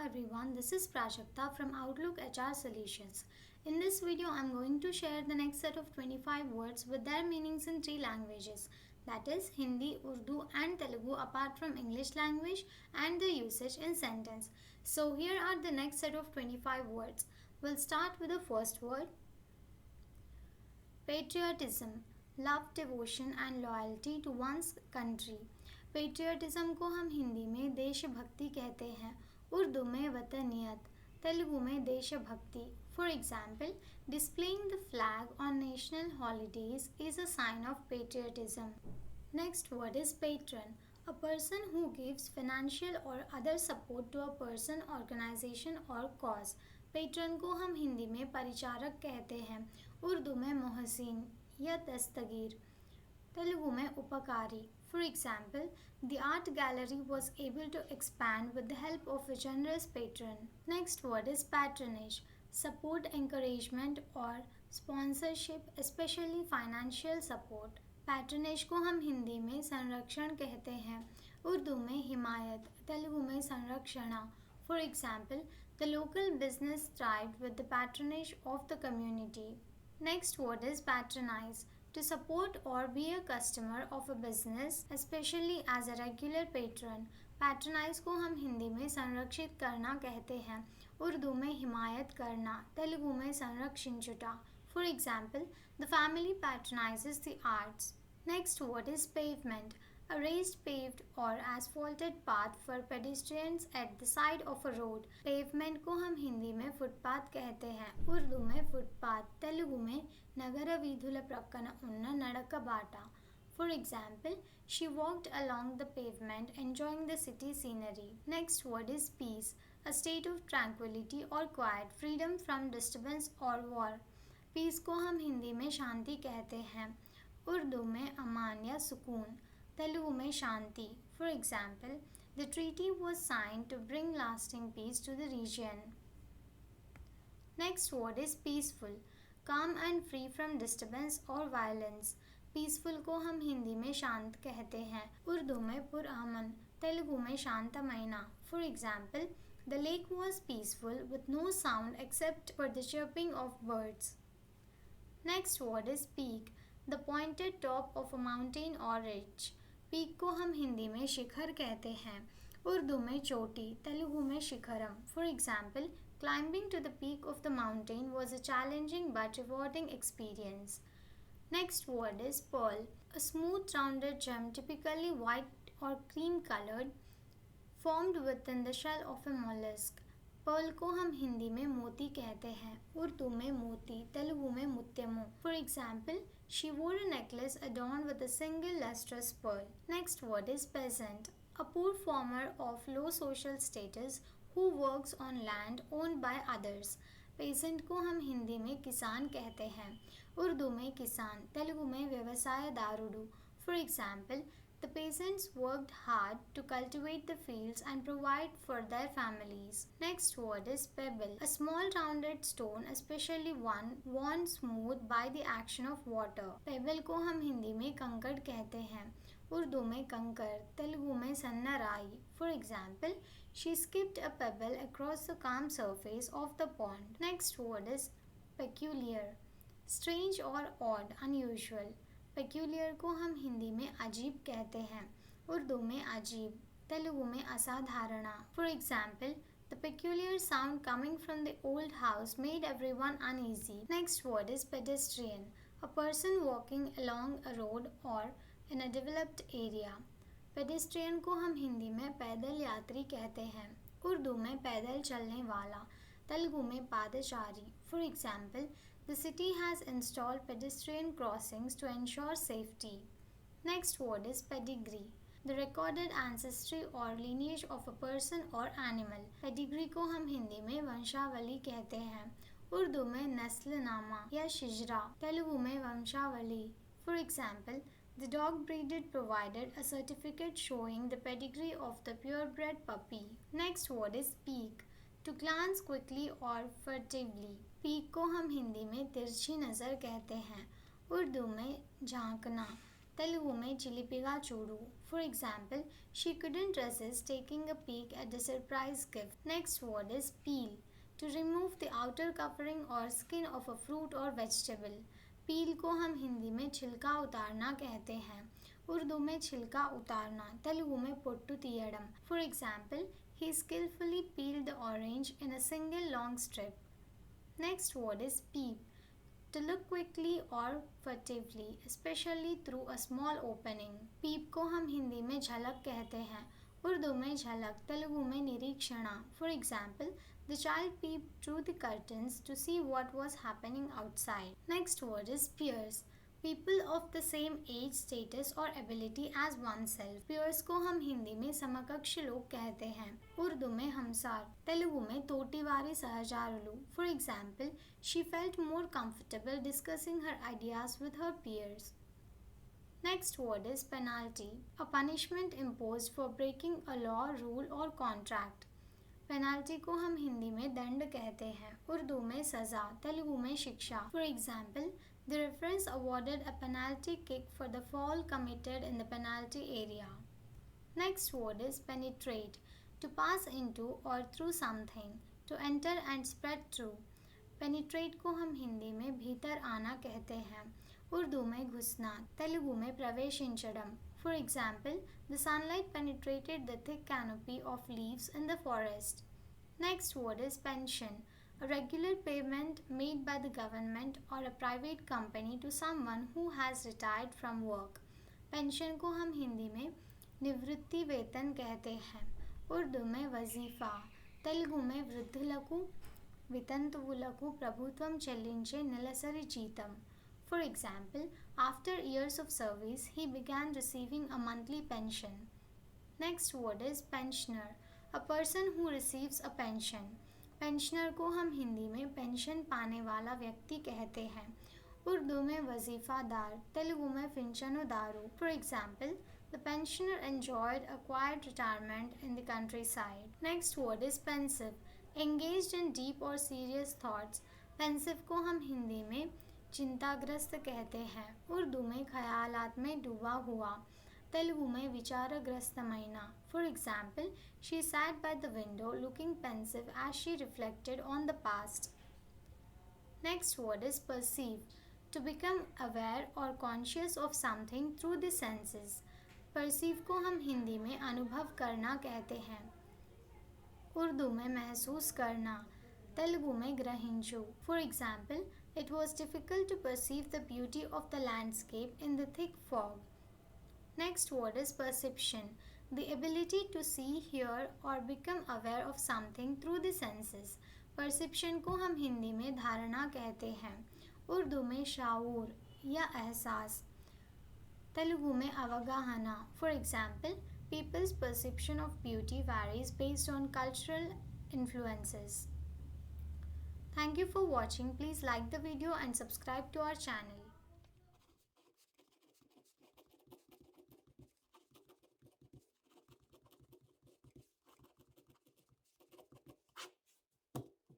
everyone, this is Prajakta from Outlook HR Solutions. In this video, I'm going to share the next set of 25 words with their meanings in three languages, that is Hindi, Urdu and Telugu apart from English language and the usage in sentence. So here are the next set of 25 words. We'll start with the first word, patriotism, love, devotion and loyalty to one's country. Patriotism को हम हिंदी में देशभक्ति कहते हैं, उर्दू में वतनियत, तेलुगु में देशभक्ति. For example, displaying the flag on national holidays is a sign of patriotism. Next word is patron, a person who gives financial or other support to a person, organization or cause. Patron को हम हिंदी में परिचारक कहते हैं, उर्दू में मोहसिन या दस्तगीर, तेलुगु में उपकारी. For example, the art gallery was able to expand with the help of a generous patron. Next word is patronage, support, encouragement or sponsorship, especially financial support. Patronage को हम हिंदी में संरक्षण कहते हैं, उर्दू में हिमायत, तेलुगु में संरक्षणा. For example, the local business thrived with the patronage of the community. Next word is patronize, to support or be a customer of a business, especially as a regular patron. Patronize को हम हिंदी में संरक्षित करना कहते हैं, उर्दू में हिमायत करना, तेलुगु में संरक्षिंचुटा. For example, the family patronizes the arts. Next word is pavement, a raised, paved or asphalted path for pedestrians at the side of a road. Pavement को हम हिंदी में फुटपाथ कहते हैं, उर्दू में फुटपाथ, तेलुगु में नगर वीधुల ప్రక్కన ఉన్న నడక బాట. For example, she walked along the pavement enjoying the city scenery. Next word is peace, a state of tranquility or quiet, freedom from disturbance or war. Peace को हम हिंदी में शांति कहते हैं, उर्दू में अमान या सुकून, तेलुगु में शांति. For example, the treaty was signed to bring lasting peace to the region. Next word is peaceful, calm and free from disturbance or violence. Peaceful को हम हिंदी में शांत कहते हैं, उर्दू में पुरअमन, तेलुगु में शांतमयना. For example, the lake was peaceful with no sound except for the chirping of birds. Next word is peak, the pointed top of a mountain or ridge. Peak को हम हिंदी में शिखर कहते हैं, उर्दू में चोटी, तेलुगु में शिखरम. For example, climbing to the peak of the mountain was a challenging but rewarding experience. Next word is pearl, a smooth rounded gem typically white or cream colored formed within the shell of a mollusk. Pearl को हम हिंदी में मोती कहते हैं, उर्दू में मोती, तेलुगु में मुत्यमु. For example, she wore a necklace adorned with a single lustrous pearl. Next word is peasant, a poor farmer of low social status who works on land owned by others. Peasant को हम हिंदी में किसान कहते हैं, उर्दू में किसान, तेलुगु में व्यवसायदारुडु. For example, the peasants worked hard to cultivate the fields and provide for their families. Next word is pebble, a small rounded stone, especially one worn smooth by the action of water. Pebble को हम हिंदी में कंकड़ कहते हैं, उर्दू में कंकर, तेलुगु में सन्नाराई. For example, she skipped a pebble across the calm surface of the pond. Next word is peculiar, strange or odd, unusual. Peculiar को हम हिंदी में अजीब कहते हैं, उर्दू में अजीब, तेलुगु में असाधारणा. For example, the peculiar sound coming from the old house made everyone uneasy. Next word is pedestrian, a person walking along a road or in a developed area. Pedestrian को हम हिंदी में पैदल यात्री कहते हैं, उर्दू में पैदल चलने वाला, तेलुगु में पादचारी. For example, the city has installed pedestrian crossings to ensure safety. Next word is pedigree, the recorded ancestry or lineage of a person or animal. Pedigree को हम हिंदी में वंशावली कहते हैं, उर्दू में नस्लनामा या शिजरा, तेलुगु में वंशावली. For example, the dog breeder provided a certificate showing the pedigree of the purebred puppy. Next word is peek, to glance quickly or furtively. Peak को हम हिंदी में तिरछी नज़र कहते हैं, उर्दू में झांकना, तेलुगु में चिलिपिगा चूडू. For example, she couldn't resist taking a peek at the surprise gift. Next word is peel. To remove the outer covering or skin of a fruit or vegetable. पील को हम हिंदी में छिलका उतारना कहते हैं. उर्दू में छिलका उतारना, तेलुगु में Pottu तीयडम. For example, he skillfully peeled the orange in a single long strip. Next word is peep. To look quickly or furtively, especially through a small opening. Peep को हम हिंदी में झलक कहते हैं. उर्दू में झलक, तेलुगु में निरीक्षणा. For example, the child peeped through the curtains to see what was happening outside. Next word is peers. People of the same age, status or ability as oneself. Peers को हम हिंदी में समकक्ष लोग कहते हैं. उर्दू में हमसार, तेलुगु में तोटीवारी सहजारुलु. For example, she felt more comfortable discussing her ideas with her peers. Next word is penalty. A punishment imposed for breaking a law, rule or contract. Penalty को हम हिंदी में दंड कहते हैं. उर्दू में सज़ा, तेलुगु में शिक्षा. For example, the reference awarded a penalty kick for the foul committed in the penalty area. Next word is penetrate. To pass into or through something. To enter and spread through. Penetrate को हम हिंदी में भीतर आना कहते हैं. उर्दू में घुसना, तेलुगु में प्रवेशिंचडम. For example, the sunlight penetrated the thick canopy of leaves in the forest. Next word is pension. A regular payment made by the government or a private company to someone who has retired from work. Pension को हम हिंदी में निवृत्ति वेतन कहते हैं. उर्दू में वजीफा, तेलुगु में वृद्धులకు వితంతువులకు ప్రభుత్వం చెల్లించే నెలసరి జీతం. For example, after years of service, he began receiving a monthly pension. Next word is pensioner. A person who receives a pension. Pensioner को हम हिंदी में पेंशन पाने वाला व्यक्ति कहते हैं. उर्दू में वजीफ़ादार, तेलुगु में फिंचनुदारू. For example, the pensioner enjoyed a quiet retirement in the countryside. Next word is pensive. Engaged in deep or serious thoughts. pensive को हम हिंदी में चिंताग्रस्त कहते हैं. उर्दू में ख्यालात में डूबा हुआ, तेलुगु में विचारग्रस्तमैना. For example, she sat by the window looking pensive as she reflected on the past. Next word is perceive. To become aware or conscious of something through the senses. perceive को हम हिंदी में अनुभव करना कहते हैं. उर्दू में महसूस करना, तेलुगु में ग्रहिंचु. For example, it was difficult to perceive the beauty of the landscape in the thick fog. Next word is perception. The ability to see, hear or become aware of something through the senses. Perception को हम हिंदी में धारणा कहते हैं. उर्दू में शाऊर या एहसास, तेलुगु में अवगाहना. For example, people's perception of beauty varies based on cultural influences. Thank you for watching. Please like the video and subscribe to our channel.